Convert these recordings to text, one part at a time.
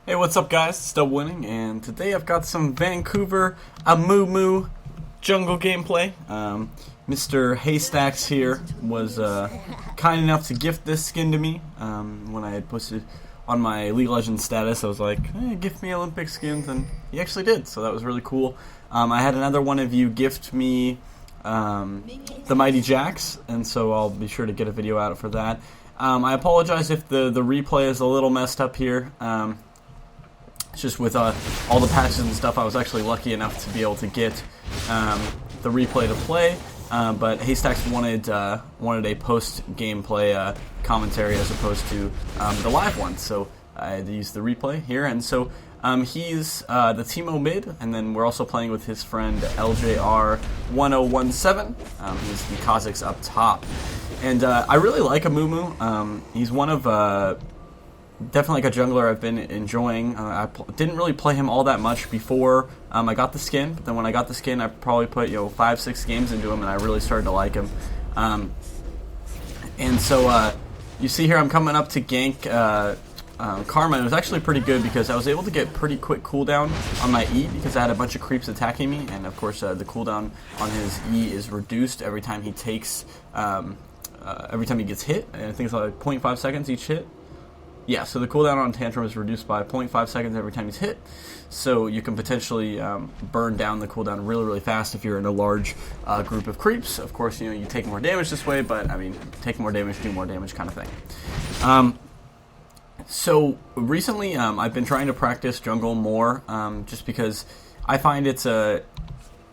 Hey, what's up guys? It's DoubleWinning, and today I've got some Vancouver Amumu jungle gameplay. Mr. Haystax here was kind enough to gift this skin to me when I had posted on my League of Legends status. I was like, hey, gift me Olympic skins, and he actually did, so that was really cool. I had another one of you gift me the Mighty Jacks, and so I'll be sure to get a video out for that. I apologize if the replay is a little messed up here. It's just with all the patches and stuff, I was actually lucky enough to be able to get the replay to play, but Haystax wanted a post-gameplay commentary as opposed to the live one, so I had to use the replay here. And so he's the Teemo mid, and then we're also playing with his friend LJR1017. He's the Kazakhs up top. And I really like Amumu. He's one of definitely like a jungler I've been enjoying. I didn't really play him all that much before I got the skin, but then when I got the skin, I probably put 5-6 games into him, and I really started to like him. And so you see here I'm coming up to gank Karma. It was actually pretty good because I was able to get pretty quick cooldown on my E because I had a bunch of creeps attacking me, and of course the cooldown on his E is reduced every time he takes every time he gets hit, and I think it's like 0.5 seconds each hit. Yeah, so the cooldown on Tantrum is reduced by 0.5 seconds every time he's hit, so you can potentially burn down the cooldown really, really fast if you're in a large group of creeps. Of course, you take more damage this way, but I mean, take more damage, do more damage kind of thing. So recently, I've been trying to practice jungle more, just because I find it's a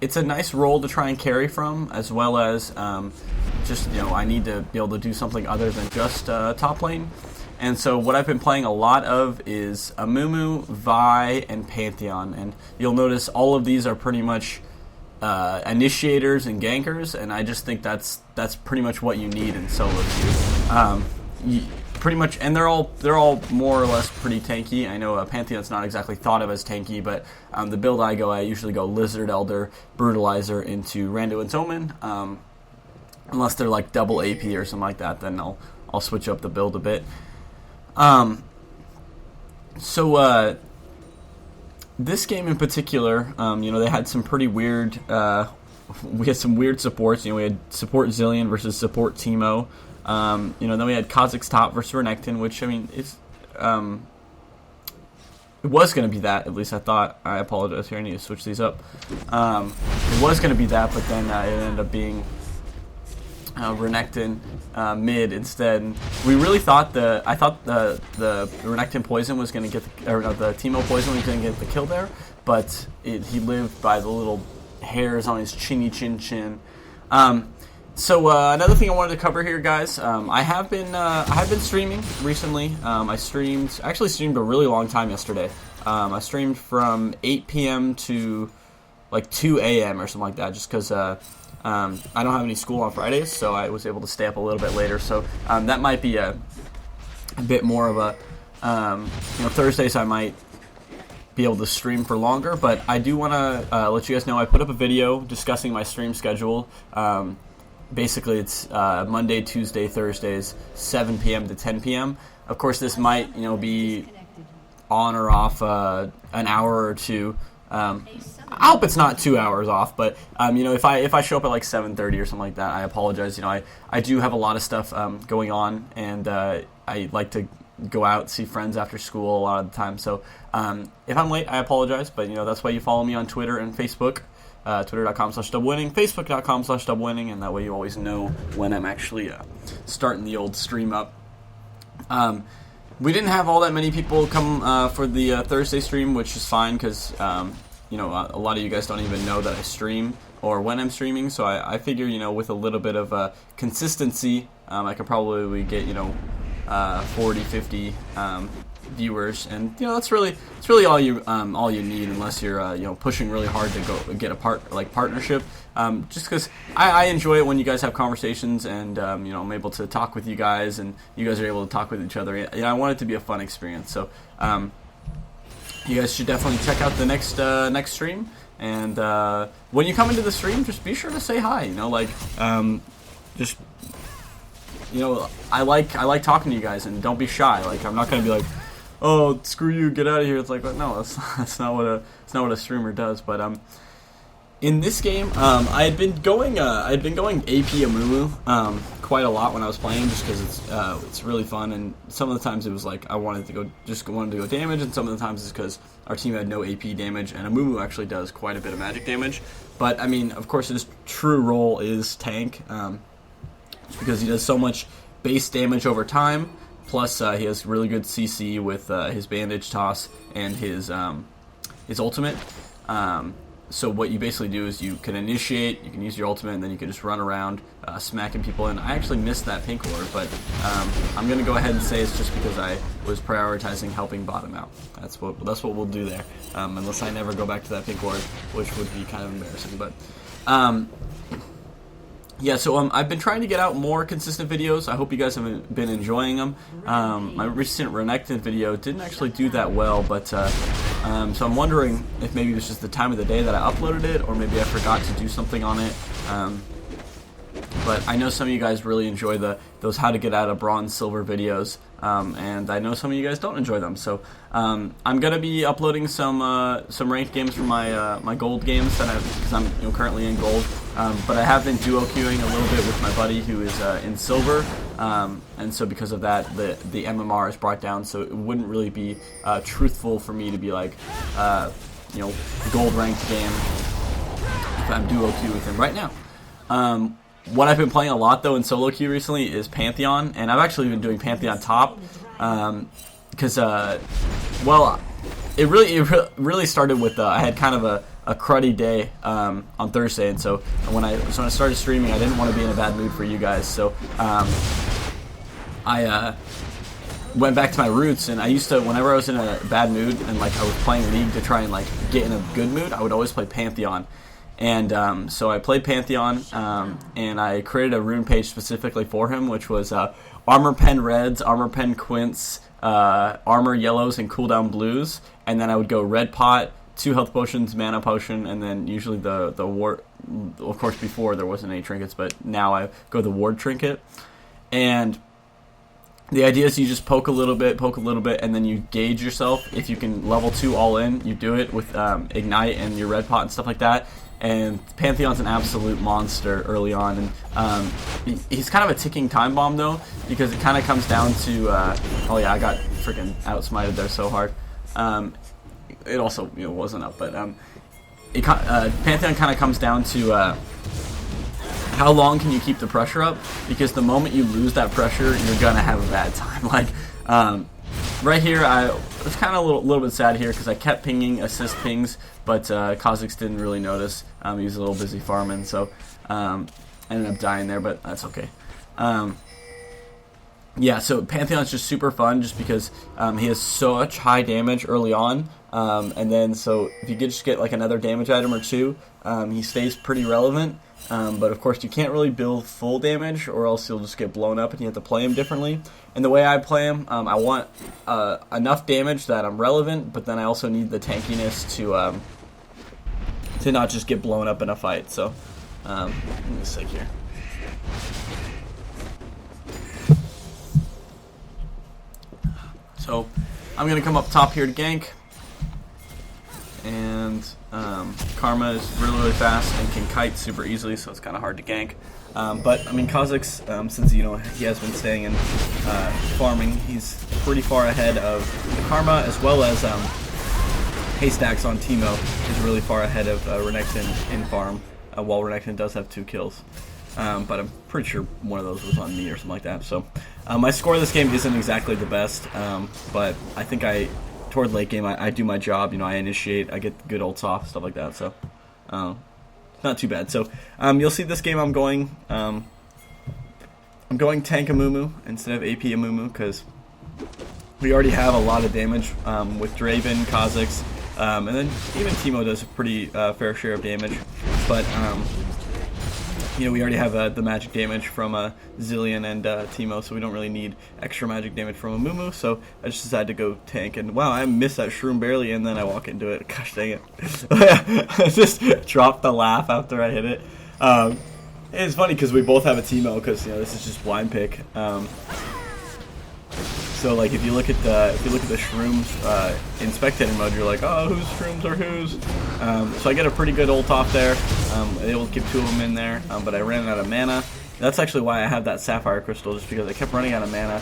nice role to try and carry from, as well as just I need to be able to do something other than just top lane. And so what I've been playing a lot of is Amumu, Vi, and Pantheon. And you'll notice all of these are pretty much initiators and gankers, and I just think that's pretty much what you need in solo queue. Pretty much, and they're all more or less pretty tanky. I know Pantheon's not exactly thought of as tanky, but the build I usually go Lizard Elder, Brutalizer into Randuin's Omen. Unless they're like double AP or something like that, then I'll switch up the build a bit. So this game in particular, they had some pretty weird. We had some weird supports. We had support Zillion versus support Teemo. Then we had Kazakhs top versus Renekton, which I mean, it was going to be that. At least I thought. I apologize here. I need to switch these up. It was going to be that, but then it ended up being Renekton mid instead. And we really thought I thought the Renekton poison was going to get the Teemo poison was going to get the kill there, but he lived by the little hairs on his chinny chin. So another thing I wanted to cover here, guys. I have been streaming recently. I actually streamed a really long time yesterday. I streamed from 8 p.m. to like 2 a.m. or something like that, just because I don't have any school on Fridays, so I was able to stay up a little bit later. So that might be a bit more of a Thursdays I might be able to stream for longer. But I do want to let you guys know I put up a video discussing my stream schedule. Basically, it's Monday, Tuesday, Thursdays, 7 p.m. to 10 p.m. Of course, this might be on or off an hour or two. I hope it's not 2 hours off, but if I show up at like 7:30 or something like that, I apologize. I do have a lot of stuff going on, and I like to go out, see friends after school a lot of the time. So if I'm late, I apologize, but that's why you follow me on Twitter and Facebook. Twitter.com/DoubleWinning, Facebook.com/DoubleWinning, and that way you always know when I'm actually starting the old stream up. We didn't have all that many people come for the Thursday stream, which is fine because a lot of you guys don't even know that I stream or when I'm streaming. So I figure with a little bit of consistency, I could probably get 40, 50 viewers, and it's really all you need, unless you're pushing really hard to go get a partnership. Just because I enjoy it when you guys have conversations, and I'm able to talk with you guys, and you guys are able to talk with each other. I want it to be a fun experience. So you guys should definitely check out the next stream, and when you come into the stream, just be sure to say hi. I like talking to you guys, and don't be shy. I'm not gonna be like, oh, screw you, get out of here. It's like, well, no, that's not what a streamer does. But in this game, I had been going AP Amumu quite a lot when I was playing, just because it's really fun. And some of the times it was like I wanted to go damage, and some of the times it's because our team had no AP damage, and Amumu actually does quite a bit of magic damage. But I mean, of course, his true role is tank, because he does so much base damage over time. Plus, he has really good CC with his bandage toss and his ultimate. So what you basically do is you can initiate, you can use your ultimate, and then you can just run around smacking people in. I actually missed that pink ward, but I'm going to go ahead and say it's just because I was prioritizing helping bottom out. That's what we'll do there, unless I never go back to that pink ward, which would be kind of embarrassing. But yeah, so I've been trying to get out more consistent videos. I hope you guys have been enjoying them. My recent Renekton video didn't actually do that well, but so I'm wondering if maybe it was just the time of the day that I uploaded it, or maybe I forgot to do something on it. But I know some of you guys really enjoy those how to get out of bronze silver videos, and I know some of you guys don't enjoy them. So I'm gonna be uploading some ranked games from my gold games because I'm currently in gold. But I have been duo queuing a little bit with my buddy who is in silver, and so because of that, the MMR is brought down. So it wouldn't really be truthful for me to be like, gold ranked game if I'm duo queue with him right now. What I've been playing a lot though in solo queue recently is Pantheon, and I've actually been doing Pantheon top because well, it really started with I had kind of a cruddy day on Thursday, and so when I started streaming, I didn't want to be in a bad mood for you guys, so I went back to my roots, and I used to, whenever I was in a bad mood and like I was playing League to try and like get in a good mood, I would always play Pantheon. And so I played Pantheon, and I created a rune page specifically for him, which was Armor Pen Reds, Armor Pen Quints, Armor Yellows, and Cooldown Blues. And then I would go Red Pot, 2 health potions, mana potion, and then usually the ward. Of course, before there wasn't any trinkets, but now I go the ward trinket. And the idea is you just poke a little bit, and then you gauge yourself. If you can level 2 all in, you do it with Ignite and your Red Pot and stuff like that. And Pantheon's an absolute monster early on, and he's kind of a ticking time bomb though, because it kind of comes down to oh yeah, I got freaking outsmited there so hard. It also wasn't up, but Pantheon kind of comes down to how long can you keep the pressure up, because the moment you lose that pressure, you're gonna have a bad time. Like right here, I was kind of a little bit sad here because I kept pinging assist pings, but Kha'Zix didn't really notice. He was a little busy farming, so I ended up dying there, but that's okay. Yeah, so Pantheon's just super fun just because he has such high damage early on, and then so if you just get like another damage item or 2, he stays pretty relevant. But of course you can't really build full damage, or else you'll just get blown up and you have to play him differently. And the way I play him, I want enough damage that I'm relevant, but then I also need the tankiness to not just get blown up in a fight. So let me see here. So I'm gonna come up top here to gank, and Karma is really fast and can kite super easily, so it's kind of hard to gank. But I mean, Kha'Zix, since he has been staying in farming, he's pretty far ahead of Karma, as well as Haystax on Teemo is really far ahead of Renekton in farm, while Renekton does have 2 kills. But I'm pretty sure one of those was on me or something like that. So my score of this game isn't exactly the best, but I think toward late game I do my job. I initiate, I get good ults off, stuff like that. So not too bad. So you'll see this game I'm going tank Amumu instead of AP Amumu, because we already have a lot of damage with Draven, Kha'Zix, and then even Teemo does a pretty fair share of damage. But we already have the magic damage from Zillion and Teemo, so we don't really need extra magic damage from Amumu, so I just decided to go tank, and wow, I missed that shroom barely, and then I walk into it. Gosh dang it. I just dropped the laugh after I hit it. It's funny because we both have a Teemo, because this is just blind pick. So like if you look at the shrooms in spectator mode, you're like, oh, whose shrooms are whose? So I get a pretty good ult off there. Able to keep 2 of them in there, but I ran out of mana. That's actually why I have that sapphire crystal, just because I kept running out of mana.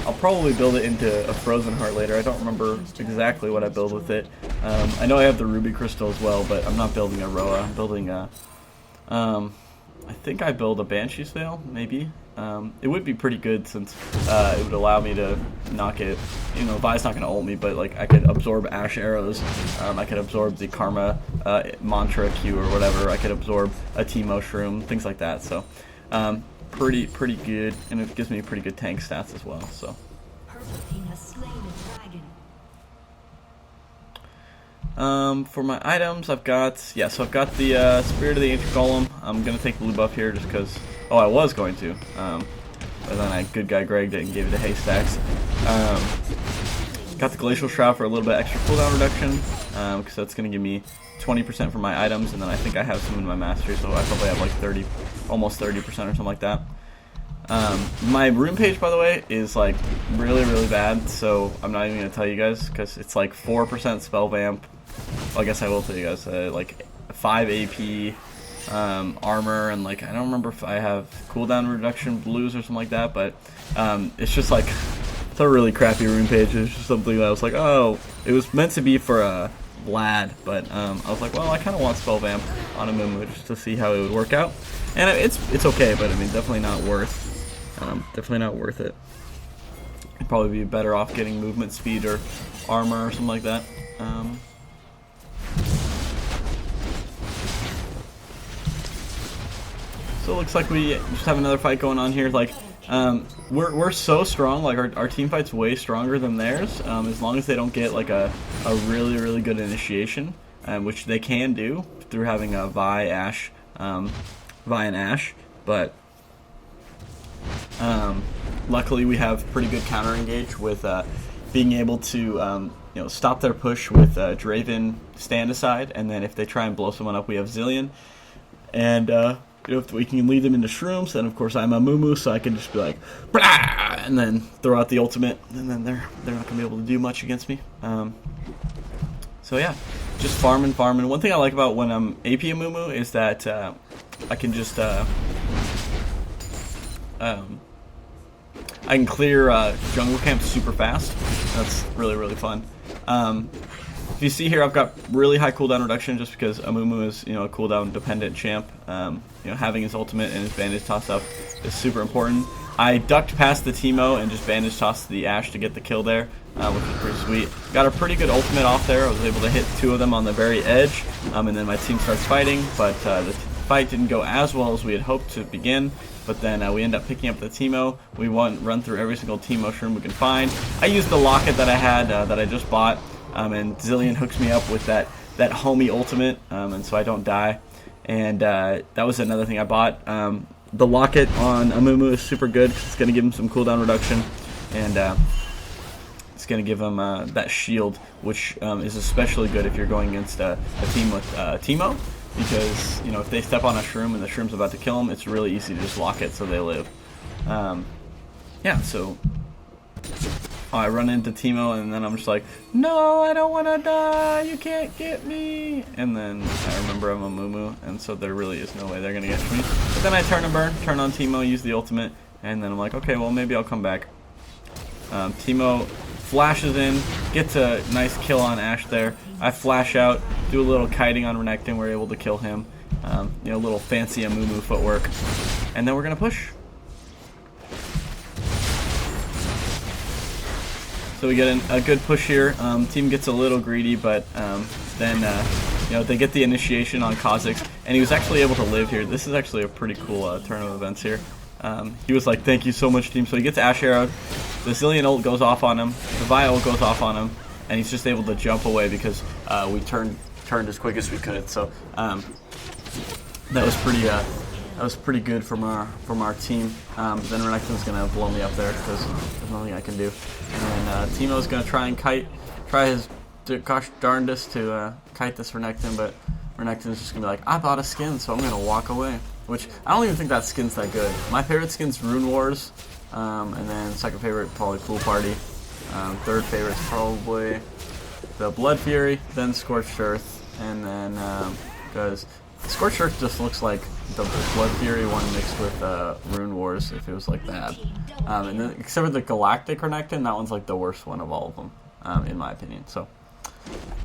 I'll probably build it into a frozen heart later. I don't remember exactly what I build with it. I know I have the ruby crystal as well, but I'm not building a Roa. I'm building a I think I build a Banshee's Veil, maybe. It would be pretty good since it would allow me to knock it. You know, Vi's not going to ult me, but like I could absorb Ash arrows. I could absorb the Karma Mantra Q or whatever. I could absorb a Teemo Shroom, things like that. So pretty good, and it gives me pretty good tank stats as well. So. For my items, I've got I've got the Spirit of the Ancient Golem. I'm gonna take blue buff here just because. Oh, I was going to, but then good guy Greg didn't give it to Haystax. Got the Glacial Shroud for a little bit extra cooldown reduction, because that's gonna give me 20% for my items, and then I think I have some in my mastery, so I probably have like almost 30% or something like that. My rune page, by the way, is like really bad, so I'm not even gonna tell you guys because it's like 4% spell vamp. Well, I guess I will tell you guys, like 5 AP, armor, and like I don't remember if I have cooldown reduction blues or something like that, but it's just like it's a really crappy rune page. It's just something that I was like, oh, it was meant to be for Vlad, but I was like, well, I kind of want spell vamp on Amumu just to see how it would work out, and it's okay, but I mean definitely not worth it. I'd probably be better off getting movement speed or armor or something like that. So it looks like we just have another fight going on here. Like, we're so strong. Like our team fight's way stronger than theirs. As long as they don't get like a really good initiation, which they can do through having a Vi and Ash. But luckily we have pretty good counter engage with being able to stop their push with Draven stand aside, and then if they try and blow someone up, we have Zillion, and if we can lead them into shrooms, then of course I'm Amumu, so I can just be like, blah! And then throw out the ultimate, and then they're not gonna be able to do much against me. So yeah, just farming. One thing I like about when I'm AP Amumu is that I can just I can clear jungle camps super fast. That's really fun. If you see here, I've got really high cooldown reduction just because Amumu is a cooldown dependent champ. Having his ultimate and his bandage toss up is super important. I ducked past the Teemo and just bandage tossed the Ashe to get the kill there, which was pretty sweet. Got a pretty good ultimate off there. I was able to hit 2 of them on the very edge, and then my team starts fighting, but the fight didn't go as well as we had hoped to begin. But then we end up picking up the Teemo. We run through every single Teemo shroom we can find. I used the locket that I had that I just bought, and Zillion hooks me up with that homie ultimate, and so I don't die. And that was another thing I bought. The locket on Amumu is super good because it's going to give him some cooldown reduction, and it's going to give him that shield, which is especially good if you're going against a team with Teemo. Because if they step on a shroom and the shroom's about to kill them, it's really easy to just lock it so they live. Yeah, so I run into Teemo and then I'm just like, no, I don't want to die, you can't get me. And then I remember I'm a Amumu, and so there really is no way they're gonna get me. But then I turn and burn, turn on Teemo, use the ultimate, and then I'm like, okay, well maybe I'll come back. Teemo flashes in, gets a nice kill on Ashe there. I flash out, do a little kiting on Renekton, we're able to kill him. A little fancy Amumu footwork. And then we're going to push. So we get a good push here. Team gets a little greedy, but then they get the initiation on Kha'Zix, and he was actually able to live here. This is actually a pretty cool turn of events here. He was like, thank you so much, team. So he gets Ashe arrowed. The Zillion ult goes off on him. The Vi ult goes off on him. And he's just able to jump away because we turned as quick as we could. So that was pretty good from our team. Then Renekton's gonna blow me up there because there's nothing I can do. And then Teemo's gonna try his gosh darndest to kite this Renekton, but Renekton's just gonna be like, I bought a skin, so I'm gonna walk away. Which I don't even think that skin's that good. My favorite skin's Rune Wars. And then second favorite, probably Pool Party. Third favorite is probably the Blood Fury, then Scorched Earth, and then because Scorched Earth just looks like the Blood Fury one mixed with Rune Wars if it was like that. And then except for the Galactic Renekton, that one's like the worst one of all of them, in my opinion. So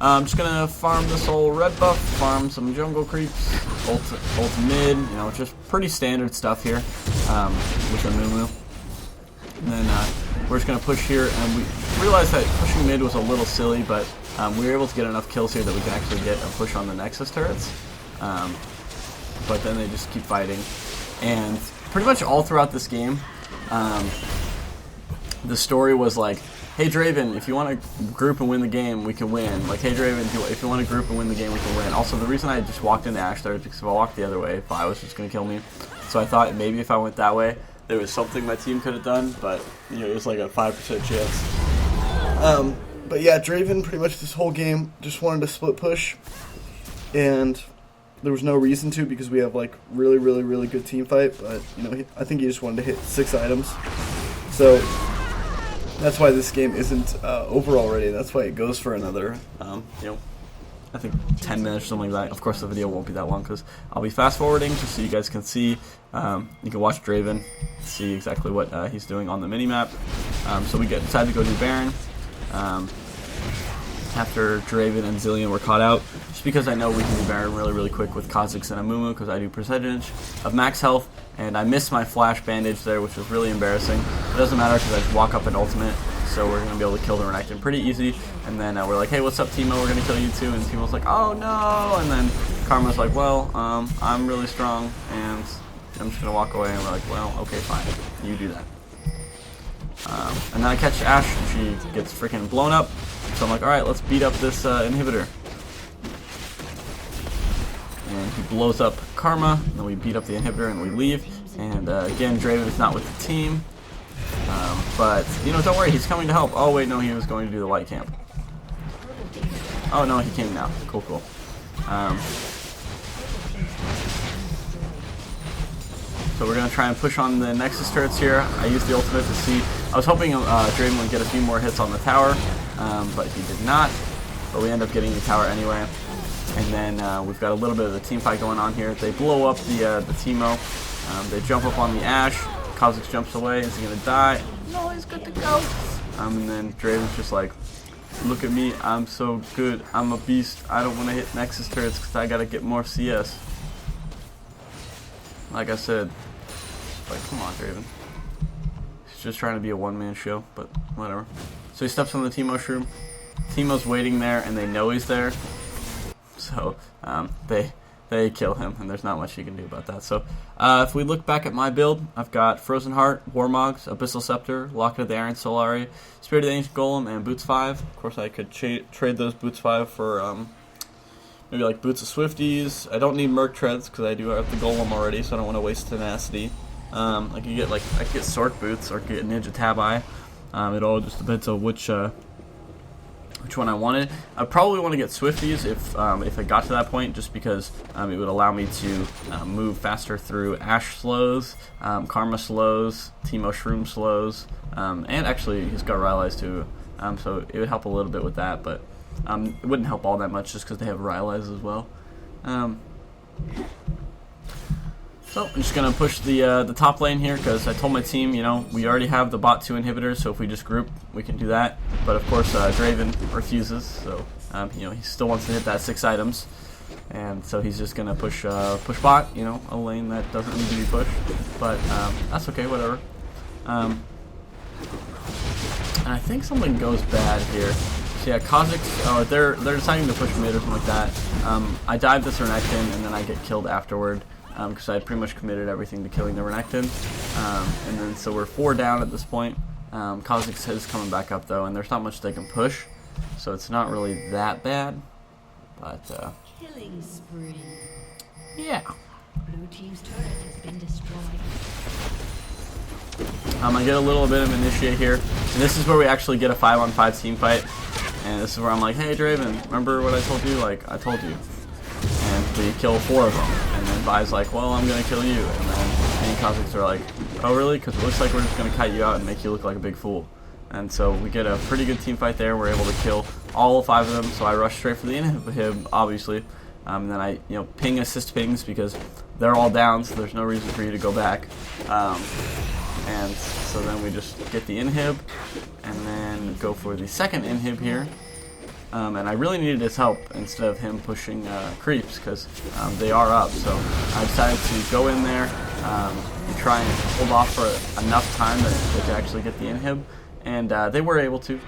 I'm just gonna farm this whole red buff, farm some jungle creeps, ult mid, you know, just pretty standard stuff here with Amumu. And then we're just gonna push here, and we realized that pushing mid was a little silly, but we were able to get enough kills here that we can actually get a push on the Nexus turrets. But then they just keep fighting, and pretty much all throughout this game, the story was like, hey Draven, if you want to group and win the game, we can win. Like, hey Draven, if you want to group and win the game, we can win. Also, the reason I just walked into Ashe there is because if I walked the other way, Vi was just going to kill me. So I thought maybe if I went that way, there was something my team could have done, but you know, it was like a 5% chance. But yeah, Draven pretty much this whole game just wanted to split push, and there was no reason to because we have like really good team fight. But you know, I think he just wanted to hit 6 items, so that's why this game isn't over already. That's why it goes for another, you know, I think 10 minutes or something like that. Of course, the video won't be that long because I'll be fast forwarding just so you guys can see. You can watch Draven, see exactly what he's doing on the mini map. So we decided to go do Baron after Draven and Zillion were caught out, just because I know we can do Baron really quick with Kha'Zix and Amumu because I do percentage of max health, and I missed my flash bandage there, which was really embarrassing. It doesn't matter because I just walk up an ultimate, so we're going to be able to kill the Renekton pretty easy. And then we're like, hey, what's up, Teemo? We're going to kill you too. And Teemo's like, oh no! And then Karma's like, well, I'm really strong, and I'm just going to walk away. And we're like, well, okay, fine. You do that. And then I catch Ashe, and she gets freaking blown up. So I'm like, alright, let's beat up this inhibitor. And he blows up Karma, and then we beat up the inhibitor and we leave. And again, Draven is not with the team. But, you know, don't worry, he's coming to help. Oh wait, no, he was going to do the light camp. Oh no, he came now. Cool. So we're going to try and push on the Nexus turrets here. I used the ultimate to see. I was hoping Draven would get a few more hits on the tower, but he did not. But we end up getting the tower anyway. And then we've got a little bit of the team fight going on here. They blow up the Teemo. They jump up on the Ashe. Kha'Zix jumps away. Is he going to die? No, he's good to go. And then Draven's just like, look at me. I'm so good. I'm a beast. I don't want to hit Nexus turrets because I got to get more CS. Like I said, like, come on, Draven. He's just trying to be a one-man show, but whatever. So he steps on the Teemo shroom. Teemo's waiting there, and they know he's there. So they kill him, and there's not much you can do about that. So if we look back at my build, I've got Frozen Heart, Warmogs, Abyssal Scepter, Locket of the Iron Solari, Spirit of the Ancient Golem, and Boots 5. Of course, I could trade those Boots 5 for maybe like Boots of Swifties. I don't need Merc Treads because I do have the Golem already, so I don't want to waste Tenacity. I could get Sork Boots or get Ninja Tabi. It all just depends on which one I wanted. I probably want to get Swifties if I got to that point, just because it would allow me to move faster through Ashe slows, Karma slows, Teemo Shroom slows, and actually he's got Rylai's too, so it would help a little bit with that, but it wouldn't help all that much just because they have Rylai's as well. So I'm just going to push the top lane here because I told my team, you know, we already have the bot 2 inhibitors, so if we just group, we can do that. But of course, Draven refuses, so, you know, he still wants to hit that 6 items. And so he's just going to push bot, you know, a lane that doesn't need to be pushed. But that's okay, whatever. And I think something goes bad here. So yeah, Kha'Zix, they're deciding to push mid or something like that. I dive this Renekton, and then I get killed afterward. Because I pretty much committed everything to killing the Renekton. And then so we're 4 down at this point. Kha'Zix is coming back up though, and there's not much they can push, so it's not really that bad. But killing spree. Yeah. Blue team's turret has been destroyed. I get a little bit of initiate here, and this is where we actually get a 5-on-5 team fight. And this is where I'm like, hey Draven, remember what I told you? Like, I told you. And we kill 4 of them. And then Vi's like, well, I'm going to kill you. And then And Kha'Zix are like, oh really? Because it looks like we're just going to kite you out and make you look like a big fool. And so we get a pretty good team fight there. We're able to kill all 5 of them. So I rush straight for the inhib, obviously. And then I, ping assist pings because they're all down, so there's no reason for you to go back. And so then we just get the inhib, and then go for the second inhib here. And I really needed his help instead of him pushing creeps, because they are up. So I decided to go in there and try and hold off for enough time that they could actually get the inhib. And they were able to,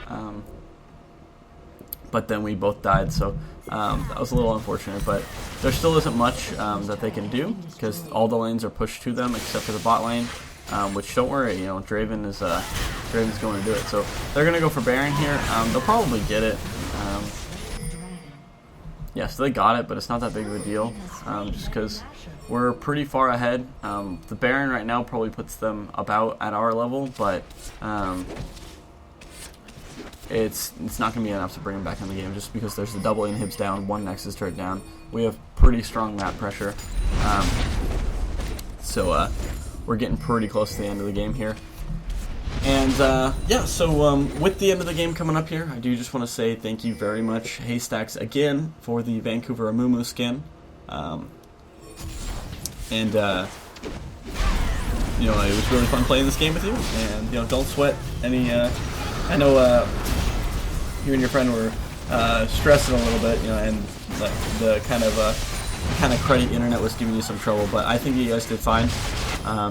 but then we both died, so that was a little unfortunate. But there still isn't much that they can do, because all the lanes are pushed to them except for the bot lane, which, don't worry, Draven's going to do it. So they're going to go for Baron here. They'll probably get it. Yeah, so they got it, but it's not that big of a deal, just because we're pretty far ahead. The Baron right now probably puts them about at our level, but it's not going to be enough to bring them back in the game, just because there's the double inhibs down, 1 Nexus turret down. We have pretty strong map pressure, so we're getting pretty close to the end of the game here. And yeah, so with the end of the game coming up here, I do just want to say thank you very much, Haystax, again for the Vancouver Amumu skin. And it was really fun playing this game with you. And don't sweat any. I know you and your friend were stressing a little bit, and the kind of cruddy internet was giving you some trouble. But I think you guys did fine.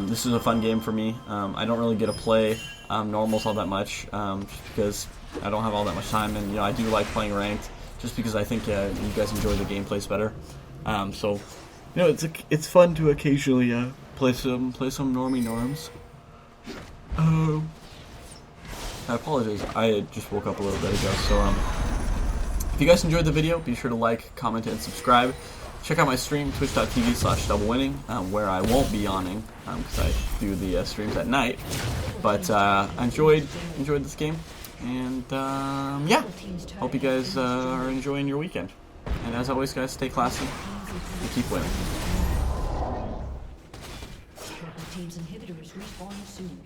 This was a fun game for me. I don't really get to play normals all that much, just because I don't have all that much time, and I do like playing ranked, just because I think you guys enjoy the gameplays better. So it's fun to occasionally play some normie norms. I apologize, I just woke up a little bit ago. So if you guys enjoyed the video, be sure to like, comment, and subscribe. Check out my stream, twitch.tv/DoubleWinning, where I won't be yawning, because I do the streams at night. But I enjoyed this game, and yeah, hope you guys are enjoying your weekend. And as always, guys, stay classy and keep winning. Team's inhibitors respawn soon.